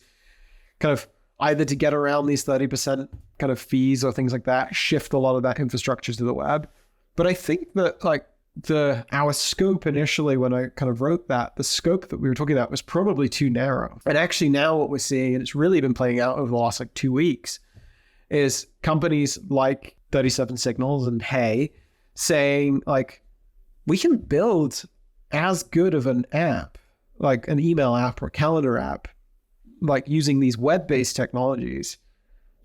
kind of either to get around these 30% kind of fees or things like that, shift a lot of that infrastructure to the web. But I think that like our scope initially, when I kind of wrote that, the scope that we were talking about was probably too narrow. And actually now what we're seeing, and it's really been playing out over the last like 2 weeks, is companies like 37 Signals and Hey saying like, we can build as good of an app, like an email app or a calendar app, like using these web-based technologies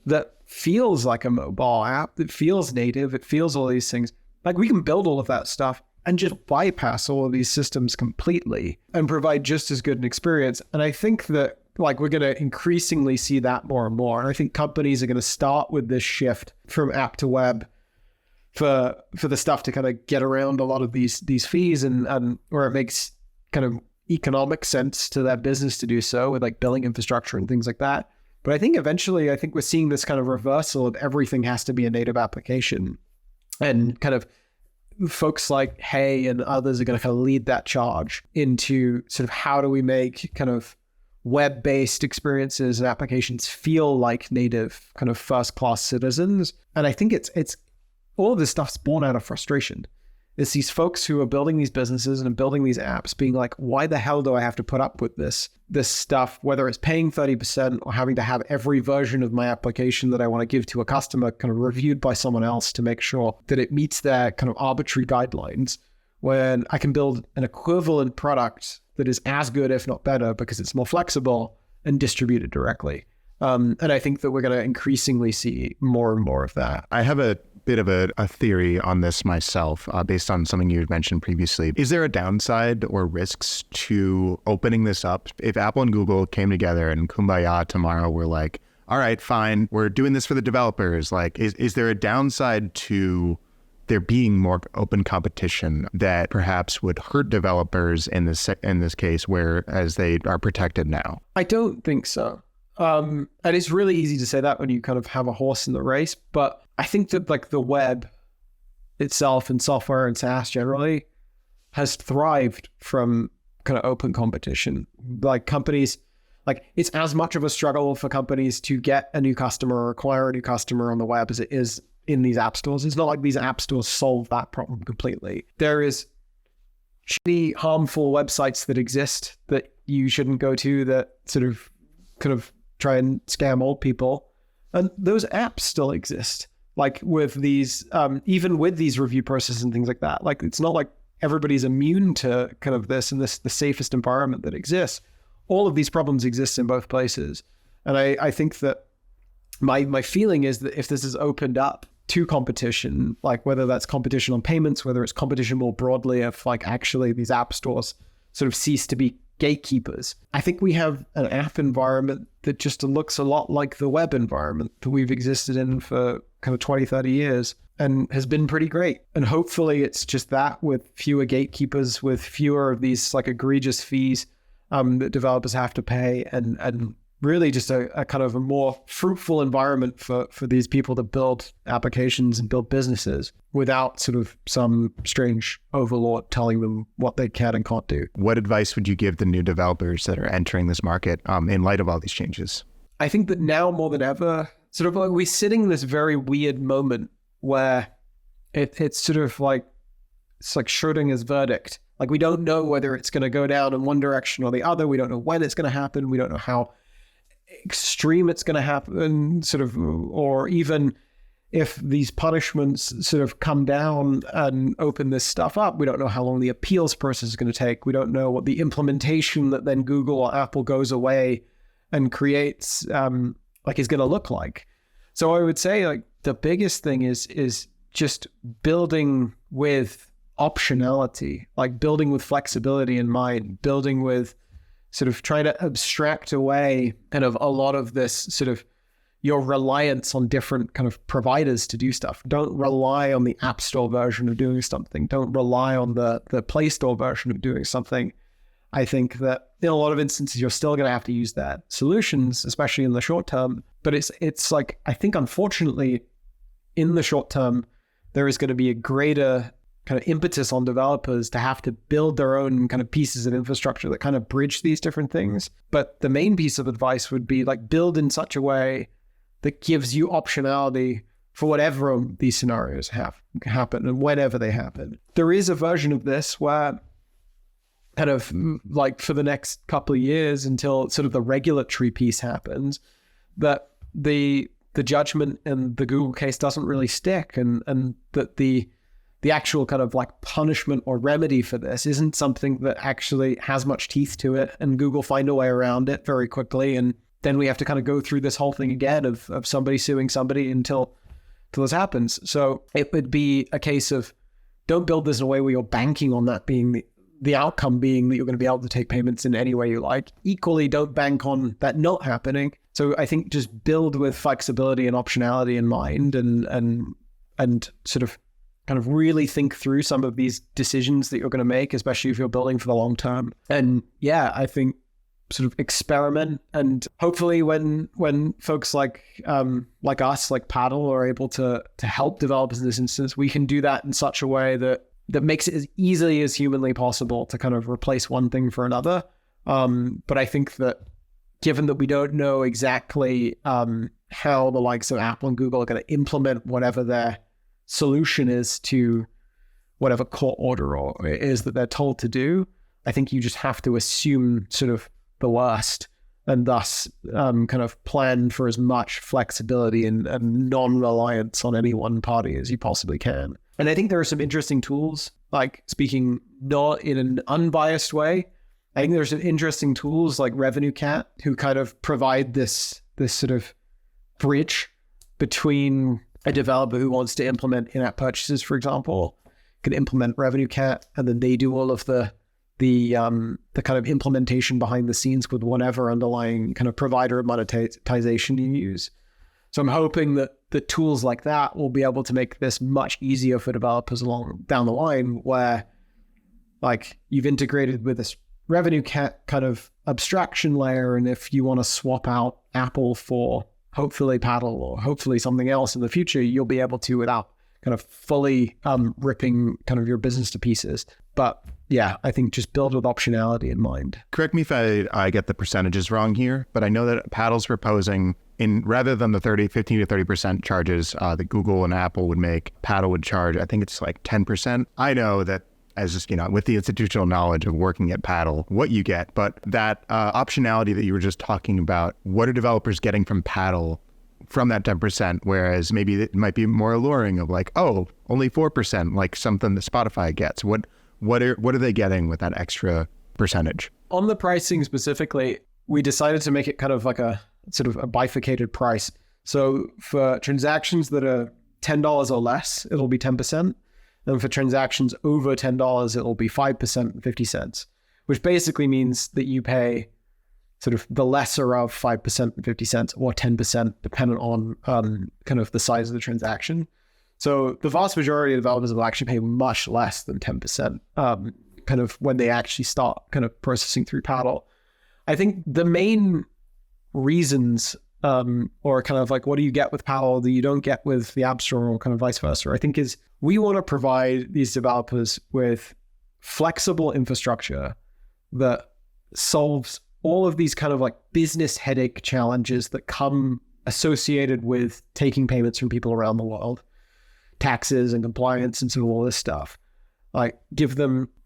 that feels like a mobile app, that feels native, it feels all these things. Like we can build all of that stuff and just bypass all of these systems completely and provide just as good an experience. And I think that like we're going to increasingly see that more and more. And I think companies are going to start with this shift from app to web for the stuff to kind of get around a lot of these fees and where it makes kind of economic sense to that business to do so with like billing infrastructure and things like that. But I think eventually, we're seeing this kind of reversal of everything has to be a native application. And kind of folks like Hey and others are going to kind of lead that charge into sort of how do we make kind of web-based experiences and applications feel like native kind of first-class citizens. And I think it's all of this stuff's born out of frustration. It's these folks who are building these businesses and building these apps being like, why the hell do I have to put up with this stuff, whether it's paying 30% or having to have every version of my application that I want to give to a customer kind of reviewed by someone else to make sure that it meets their kind of arbitrary guidelines, when I can build an equivalent product that is as good, if not better, because it's more flexible and distributed directly. And I think that we're going to increasingly see more and more of that. I have a bit of a theory on this myself, based on something you had mentioned previously. Is there a downside or risks to opening this up? If Apple and Google came together and kumbaya tomorrow, we're like, all right, fine, we're doing this for the developers. Like, is there a downside to there being more open competition that perhaps would hurt developers in this case, whereas they are protected now? I don't think so. And it's really easy to say that when you kind of have a horse in the race, but I think that like the web itself and software and SaaS generally has thrived from kind of open competition. Like companies, like it's as much of a struggle for companies to get a new customer or acquire a new customer on the web as it is in these app stores. It's not like these app stores solve that problem completely. There is shitty, harmful websites that exist that you shouldn't go to that sort of kind of try and scam old people. And those apps still exist. Like with these, even with these review processes and things like that, like it's not like everybody's immune to kind of this and this, the safest environment that exists. All of these problems exist in both places. And I think that my feeling is that if this is opened up to competition, like whether that's competition on payments, whether it's competition more broadly, if like actually these app stores sort of cease to be gatekeepers, I think we have an app environment that just looks a lot like the web environment that we've existed in for kind of 20, 30 years and has been pretty great. And hopefully it's just that with fewer gatekeepers, with fewer of these like egregious fees that developers have to pay, and really just a kind of a more fruitful environment for these people to build applications and build businesses without sort of some strange overlord telling them what they can and can't do. What advice would you give the new developers that are entering this market in light of all these changes? I think that now more than ever, sort of like we're sitting in this very weird moment where it's sort of like, it's like Schrodinger's verdict. Like we don't know whether it's going to go down in one direction or the other. We don't know when it's going to happen. We don't know how extreme it's going to happen, sort of, or even if these punishments sort of come down and open this stuff up. We don't know how long the appeals process is going to take. We don't know what the implementation that then Google or Apple goes away and creates like is going to look like. So I would say like the biggest thing is just building with optionality, like building with flexibility in mind, building with sort of trying to abstract away kind of a lot of this sort of your reliance on different kind of providers to do stuff. Don't rely on the App Store version of doing something. Don't rely on the Play Store version of doing something. I think that in a lot of instances, you're still going to have to use that solutions, especially in the short term. But it's like, I think unfortunately, in the short term, there is going to be a greater kind of impetus on developers to have to build their own kind of pieces of infrastructure that kind of bridge these different things. But the main piece of advice would be like build in such a way that gives you optionality for whatever these scenarios happen and whenever they happen. There is a version of this where kind of like for the next couple of years until sort of the regulatory piece happens, that the judgment in the Google case doesn't really stick, and that the actual kind of like punishment or remedy for this isn't something that actually has much teeth to it, and Google find a way around it very quickly. And then we have to kind of go through this whole thing again of somebody suing somebody until this happens. So it would be a case of don't build this in a way where you're banking on that being the outcome being that you're going to be able to take payments in any way you like. Equally, don't bank on that not happening. So I think just build with flexibility and optionality in mind, and sort of kind of really think through some of these decisions that you're going to make, especially if you're building for the long term. And yeah, I think sort of experiment, and hopefully when folks like us, like Paddle, are able to help developers in this instance, we can do that in such a way that makes it as easily as humanly possible to kind of replace one thing for another. But I think that given that we don't know exactly how the likes of Apple and Google are going to implement whatever their solution is to whatever court order or it is that they're told to do, I think you just have to assume sort of the worst, and thus kind of plan for as much flexibility and non-reliance on any one party as you possibly can. And I think there are some interesting tools, like speaking not in an unbiased way, I think there's some interesting tools like Revenue Cat who kind of provide this sort of bridge between a developer who wants to implement in-app purchases, for example, can implement Revenue Cat, and then they do all of the kind of implementation behind the scenes with whatever underlying kind of provider of monetization you use. So I'm hoping that the tools like that will be able to make this much easier for developers along down the line, where like you've integrated with this Revenue Cat kind of abstraction layer, and if you want to swap out Apple for hopefully Paddle or hopefully something else in the future, you'll be able to without kind of fully ripping kind of your business to pieces. But yeah, I think just build with optionality in mind. Correct me if I get the percentages wrong here, but I know that Paddle's proposing rather than the 15 to 30% charges that Google and Apple would make, Paddle would charge, I think it's like 10%. I know that as with the institutional knowledge of working at Paddle, what you get, but that optionality that you were just talking about, what are developers getting from Paddle from that 10%, whereas maybe it might be more alluring of like, oh, only 4%, like something that Spotify gets. What are they getting with that extra percentage? On the pricing specifically, we decided to make it kind of like a sort of a bifurcated price. So for transactions that are $10 or less, it'll be 10%. And for transactions over $10, it'll be 5% and 50 cents, which basically means that you pay sort of the lesser of 5% and 50 cents or 10%, depending on kind of the size of the transaction. So the vast majority of developers will actually pay much less than 10%, kind of when they actually start kind of processing through Paddle. I think the main reasons or kind of like what do you get with Paddle that you don't get with the App Store or kind of vice versa, I think is we want to provide these developers with flexible infrastructure that solves all of these kind of like business headache challenges that come associated with taking payments from people around the world, taxes and compliance and sort of all this stuff. Like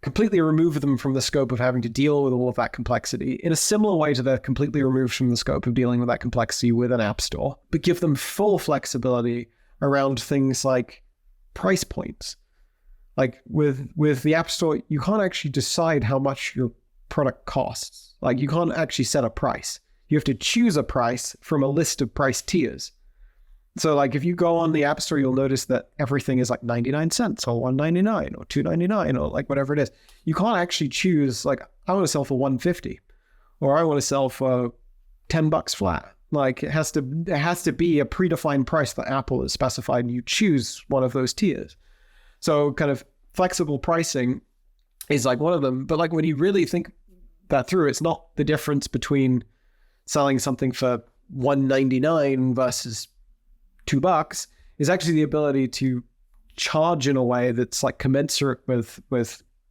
completely remove them from the scope of having to deal with all of that complexity in a similar way to they're completely removed from the scope of dealing with that complexity with an app store, but give them full flexibility around things like price points. Like with the app store, you can't actually decide how much your product costs. Like you can't actually set a price. You have to choose a price from a list of price tiers. So like if you go on the App Store, you'll notice that everything is like 99 cents or $1.99 or $2.99 or like whatever it is. You can't actually choose like, I want to sell for $1.50 or I want to sell for $10 flat. Like it has to be a predefined price that Apple has specified and you choose one of those tiers. So kind of flexible pricing is like one of them. But like when you really think that through, it's not the difference between selling something for $1.99 versus $2, is actually the ability to charge in a way that's like commensurate with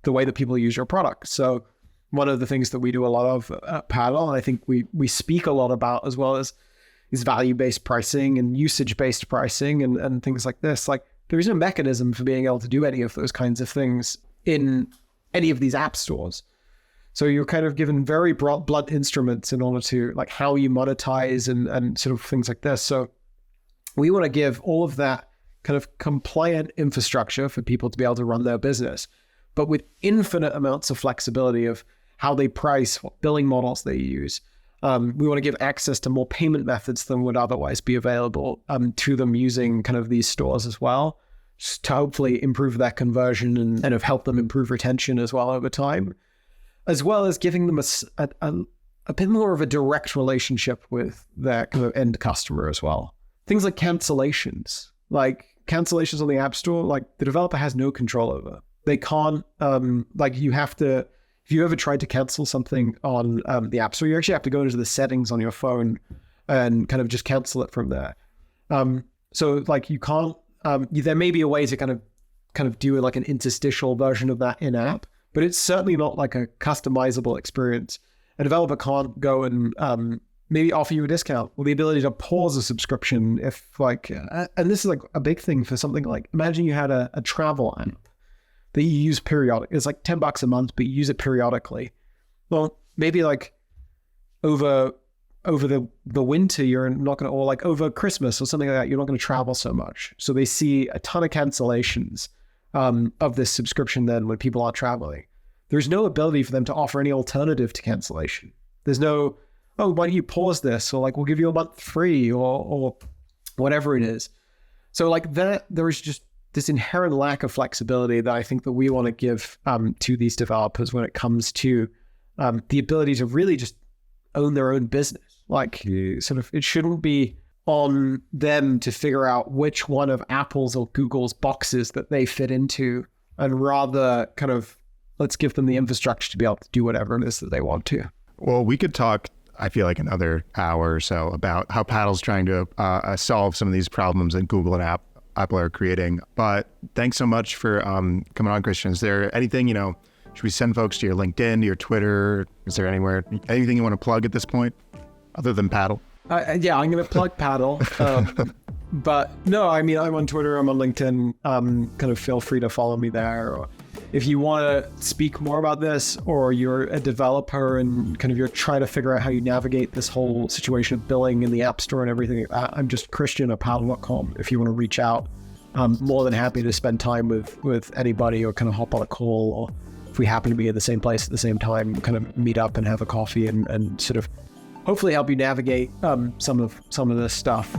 the way that people use your product. So one of the things that we do a lot of at Paddle, and I think we speak a lot about as well as is value-based pricing and usage-based pricing and things like this. Like there is a mechanism for being able to do any of those kinds of things in any of these app stores. So you're kind of given very blunt instruments in order to like how you monetize and sort of things like this. So we want to give all of that kind of compliant infrastructure for people to be able to run their business, but with infinite amounts of flexibility of how they price, what billing models they use. We want to give access to more payment methods than would otherwise be available to them using kind of these stores as well, just to hopefully improve their conversion and have helped them improve retention as well over time, as well as giving them a bit more of a direct relationship with their kind of end customer as well. Things like cancellations on the App Store, like the developer has no control over. They can't, like you have to, if you ever tried to cancel something on the App Store, you actually have to go into the settings on your phone and kind of just cancel it from there. So like you can't, there may be a way to kind of do like an interstitial version of that in app, but it's certainly not like a customizable experience. A developer can't go and maybe offer you a discount or the ability to pause a subscription if like, and this is like a big thing for something like, imagine you had a travel app that you use periodically. It's like $10 a month, but you use it periodically. Well, maybe like over the winter, you're not going to, or like over Christmas or something like that, you're not going to travel so much. So they see a ton of cancellations of this subscription then when people aren't traveling. There's no ability for them to offer any alternative to cancellation. There's no, oh, why don't you pause this? Or like, we'll give you a month free or whatever it is. So like that, there is just this inherent lack of flexibility that I think that we want to give to these developers when it comes to the ability to really just own their own business. Like it shouldn't be on them to figure out which one of Apple's or Google's boxes that they fit into, and rather kind of let's give them the infrastructure to be able to do whatever it is that they want to. Well, we could talk, I feel like another hour or so about how Paddle's trying to solve some of these problems that Google and Apple are creating. But thanks so much for coming on, Christian. Is there anything, should we send folks to your LinkedIn, to your Twitter? Is there anything you want to plug at this point other than Paddle? Yeah, I'm going to plug Paddle. But no, I mean, I'm on Twitter, I'm on LinkedIn. Kind of feel free to follow me there. Or if you want to speak more about this, or you're a developer and kind of you're trying to figure out how you navigate this whole situation of billing in the App Store and everything, I'm just Christian@paddle.com. If you want to reach out, I'm more than happy to spend time with anybody or kind of hop on a call, or if we happen to be at the same place at the same time, kind of meet up and have a coffee and sort of hopefully help you navigate some of this stuff.